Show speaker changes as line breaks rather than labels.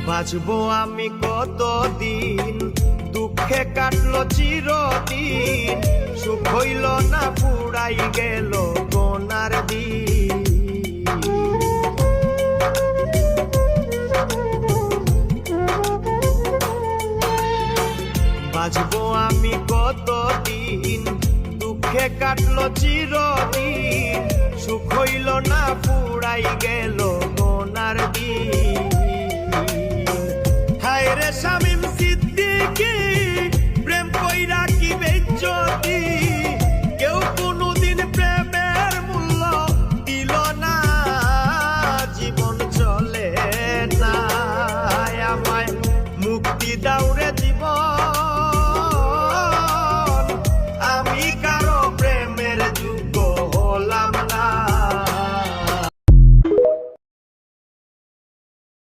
বাঁচবো আমি কতদিন, দুঃখে কাটলো চিরদিন, সুখ হইল না পুরাই গেল গোনার দিন। বাঁচবো আমি কতদিন, দুঃখে কাটলো চিরদিন, সুখ হইল না পুরাই গেল